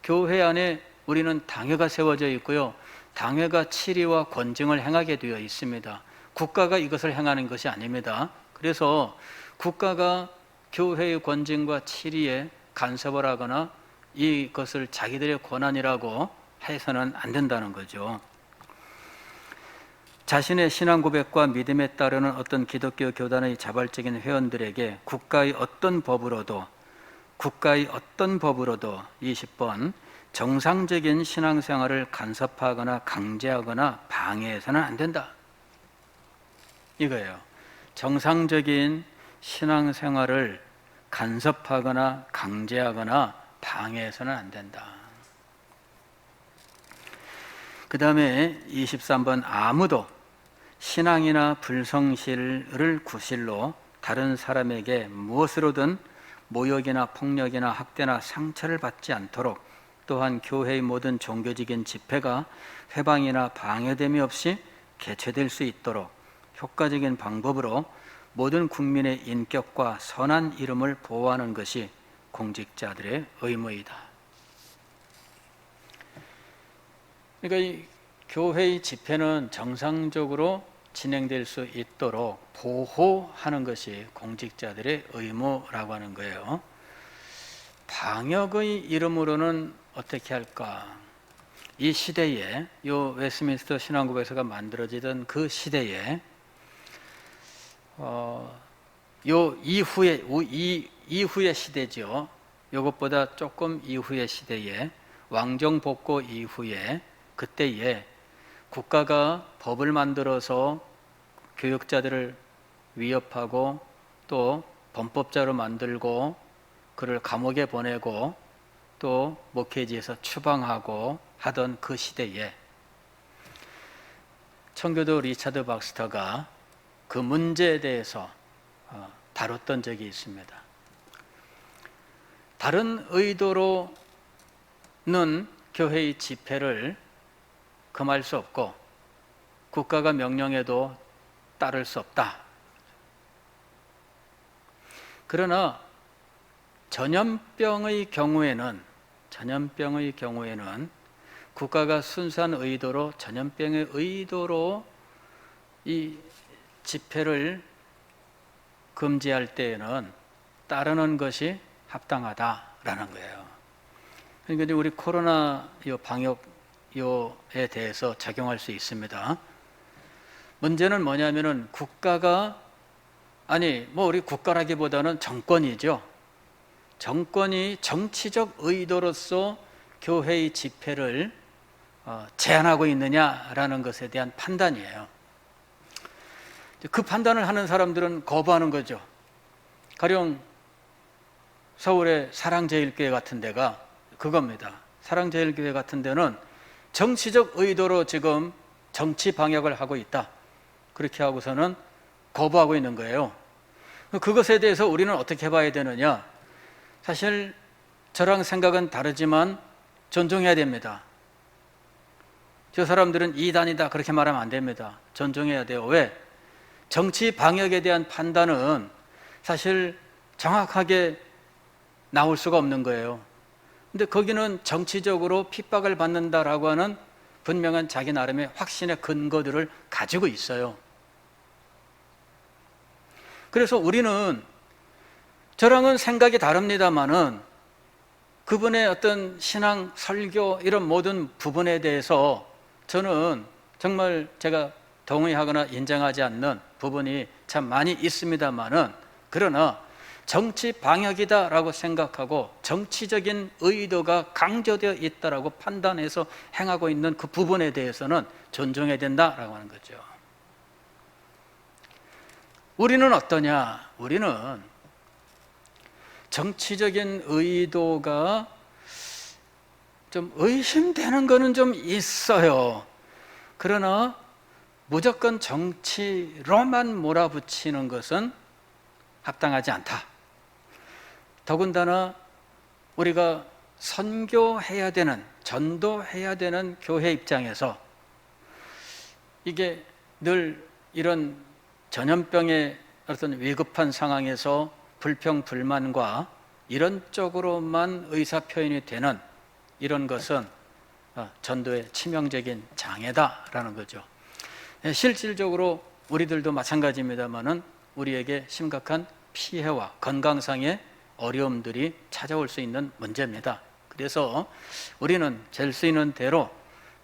교회 안에 우리는 당회가 세워져 있고요, 당회가 치리와 권징을 행하게 되어 있습니다. 국가가 이것을 행하는 것이 아닙니다. 그래서 국가가 교회의 권징과 치리에 간섭을 하거나 이것을 자기들의 권한이라고 해서는 안 된다는 거죠. 자신의 신앙 고백과 믿음에 따르는 어떤 기독교 교단의 자발적인 회원들에게 국가의 어떤 법으로도 20번 정상적인 신앙생활을 간섭하거나 강제하거나 방해해서는 안 된다, 이거예요. 정상적인 신앙생활을 간섭하거나 강제하거나 방해해서는 안 된다. 그 다음에 23번 아무도 신앙이나 불성실을 구실로 다른 사람에게 무엇으로든 모욕이나 폭력이나 학대나 상처를 받지 않도록, 또한 교회의 모든 종교적인 집회가 회방이나 방해됨이 없이 개최될 수 있도록 효과적인 방법으로 모든 국민의 인격과 선한 이름을 보호하는 것이 공직자들의 의무이다. 그러니까 이 교회의 집회는 정상적으로 진행될 수 있도록 보호하는 것이 공직자들의 의무라고 하는 거예요. 방역의 이름으로는 어떻게 할까? 이 시대에, 요 웨스트민스터 신앙고백서가 만들어지던 그 시대에 요 이후의 시대죠. 요것보다 조금 이후의 시대에, 왕정복고 이후에, 그때에 국가가 법을 만들어서 교역자들을 위협하고 또 범법자로 만들고 그를 감옥에 보내고 또 목회지에서 추방하고 하던 그 시대에 청교도 리차드 박스터가 그 문제에 대해서 다뤘던 적이 있습니다. 다른 의도로는 교회의 집회를 금할 수 없고 국가가 명령해도 따를 수 없다. 그러나 전염병의 경우에는 국가가 순수한 의도로, 전염병의 의도로 이 집회를 금지할 때에는 따르는 것이 합당하다라는 거예요. 그러니까 우리 코로나 방역에 대해서 적용할 수 있습니다. 문제는 뭐냐면은 국가가, 우리 국가라기보다는 정권이죠. 정권이 정치적 의도로서 교회의 집회를 제한하고 있느냐라는 것에 대한 판단이에요. 그 판단을 하는 사람들은 거부하는 거죠. 가령 서울의 사랑제일교회 같은 데가 그겁니다. 사랑제일교회 같은 데는 정치적 의도로 지금 정치 방역을 하고 있다, 그렇게 하고서는 거부하고 있는 거예요. 그것에 대해서 우리는 어떻게 봐야 되느냐? 사실 저랑 생각은 다르지만 존중해야 됩니다. 저 사람들은 이단이다 그렇게 말하면 안 됩니다. 존중해야 돼요. 왜? 정치 방역에 대한 판단은 사실 정확하게 나올 수가 없는 거예요. 근데 거기는 정치적으로 핍박을 받는다라고 하는 분명한 자기 나름의 확신의 근거들을 가지고 있어요. 그래서 우리는 저랑은 생각이 다릅니다만은 그분의 어떤 신앙, 설교 이런 모든 부분에 대해서 저는 정말 제가 동의하거나 인정하지 않는 부분이 참 많이 있습니다만은, 그러나 정치 방역이다라고 생각하고 정치적인 의도가 강조되어 있다라고 판단해서 행하고 있는 그 부분에 대해서는 존중해야 된다라고 하는 거죠. 우리는 어떠냐? 우리는 정치적인 의도가 좀 의심되는 거는 좀 있어요. 그러나 무조건 정치로만 몰아붙이는 것은 합당하지 않다. 더군다나 우리가 선교해야 되는, 전도해야 되는 교회 입장에서 이게 늘 이런 전염병의 어떤 위급한 상황에서 불평, 불만과 이런 쪽으로만 의사표현이 되는 이런 것은 전도의 치명적인 장애다라는 거죠. 실질적으로 우리들도 마찬가지입니다만은 우리에게 심각한 피해와 건강상의 어려움들이 찾아올 수 있는 문제입니다. 그래서 우리는 될 수 있는 대로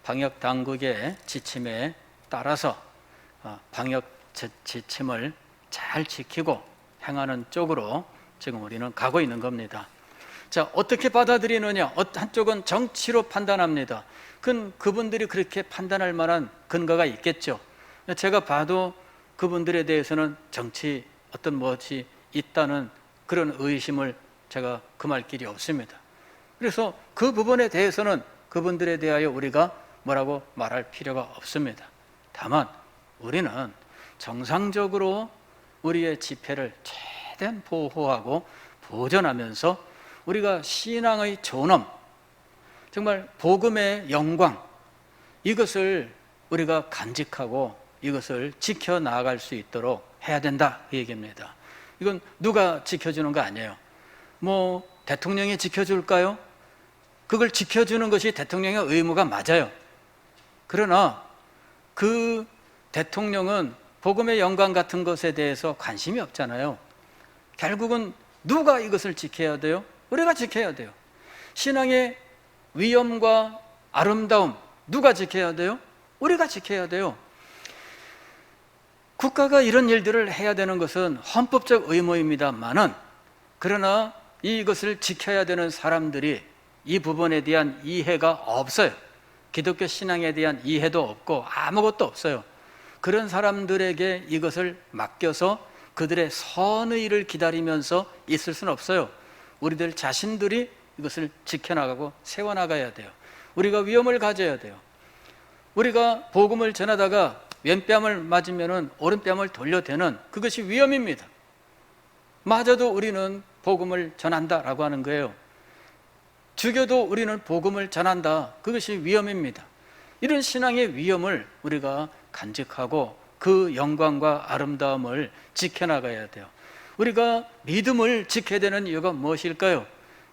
방역 당국의 지침에 따라서 방역 지침을 잘 지키고 행하는 쪽으로 지금 우리는 가고 있는 겁니다. 자, 어떻게 받아들이느냐? 한쪽은 정치로 판단합니다. 그분들이 그렇게 판단할 만한 근거가 있겠죠. 제가 봐도 그분들에 대해서는 정치 어떤 무엇이 있다는 그런 의심을 제가 금할 길이 없습니다. 그래서 그 부분에 대해서는 그분들에 대하여 우리가 뭐라고 말할 필요가 없습니다. 다만 우리는 정상적으로 우리의 집회를 최대한 보호하고 보존하면서 우리가 신앙의 존엄, 정말 복음의 영광, 이것을 우리가 간직하고 이것을 지켜나갈 수 있도록 해야 된다, 그 얘기입니다. 이건 누가 지켜주는 거 아니에요. 뭐 대통령이 지켜줄까요? 그걸 지켜주는 것이 대통령의 의무가 맞아요. 그러나 그 대통령은 복음의 영광 같은 것에 대해서 관심이 없잖아요. 결국은 누가 이것을 지켜야 돼요? 우리가 지켜야 돼요. 신앙의 위엄과 아름다움 누가 지켜야 돼요? 우리가 지켜야 돼요. 국가가 이런 일들을 해야 되는 것은 헌법적 의무입니다만은, 그러나 이것을 지켜야 되는 사람들이 이 부분에 대한 이해가 없어요. 기독교 신앙에 대한 이해도 없고 아무것도 없어요. 그런 사람들에게 이것을 맡겨서 그들의 선의를 기다리면서 있을 수는 없어요. 우리들 자신들이 이것을 지켜나가고 세워나가야 돼요. 우리가 위험을 가져야 돼요. 우리가 복음을 전하다가 왼뺨을 맞으면 오른뺨을 돌려대는 그것이 위험입니다. 마저도 우리는 복음을 전한다라고 하는 거예요. 죽여도 우리는 복음을 전한다. 그것이 위험입니다. 이런 신앙의 위험을 우리가 간직하고 그 영광과 아름다움을 지켜나가야 돼요. 우리가 믿음을 지켜야 되는 이유가 무엇일까요?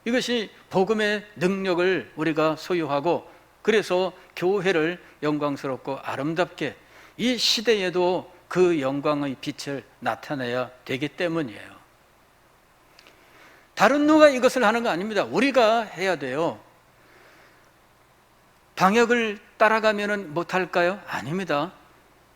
이것이 복음의 능력을 우리가 소유하고, 그래서 교회를 영광스럽고 아름답게 이 시대에도 그 영광의 빛을 나타내야 되기 때문이에요. 다른 누가 이것을 하는 거 아닙니다. 우리가 해야 돼요. 방역을 따라가면 못할까요? 아닙니다.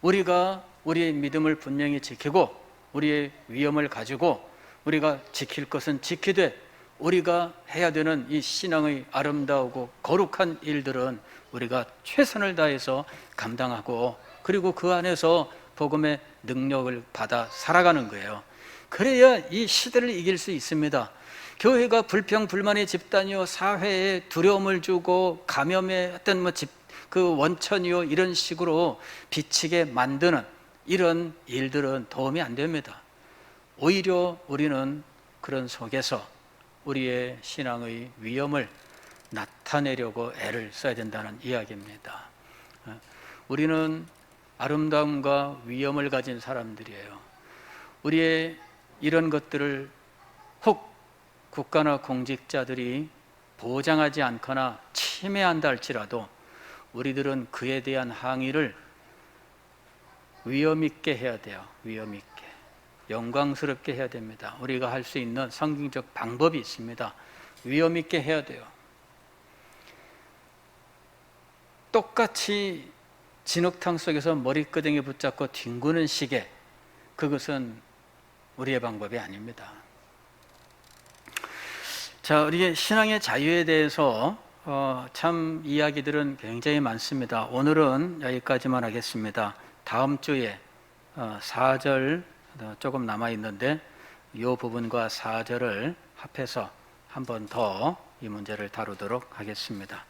우리가 우리의 믿음을 분명히 지키고 우리의 위엄을 가지고 우리가 지킬 것은 지키되, 우리가 해야 되는 이 신앙의 아름다우고 거룩한 일들은 우리가 최선을 다해서 감당하고, 그리고 그 안에서 복음의 능력을 받아 살아가는 거예요. 그래야 이 시대를 이길 수 있습니다. 교회가 불평 불만의 집단이요, 사회에 두려움을 주고 감염의 어떤 그 원천이요, 이런 식으로 비치게 만드는 이런 일들은 도움이 안 됩니다. 오히려 우리는 그런 속에서 우리의 신앙의 위엄을 나타내려고 애를 써야 된다는 이야기입니다. 우리는 아름다움과 위엄을 가진 사람들이에요. 우리의 이런 것들을 혹 국가나 공직자들이 보장하지 않거나 침해한다 할지라도 우리들은 그에 대한 항의를 위엄 있게 해야 돼요. 위엄 있게, 영광스럽게 해야 됩니다. 우리가 할 수 있는 성경적 방법이 있습니다. 위험 있게 해야 돼요. 똑같이 진흙탕 속에서 머리끄댕이 붙잡고 뒹구는 시계, 그것은 우리의 방법이 아닙니다. 자, 우리의 신앙의 자유에 대해서 참 이야기들은 굉장히 많습니다. 오늘은 여기까지만 하겠습니다. 다음 주에 4절 조금 남아 있는데 이 부분과 4절을 합해서 한 번 더 이 문제를 다루도록 하겠습니다.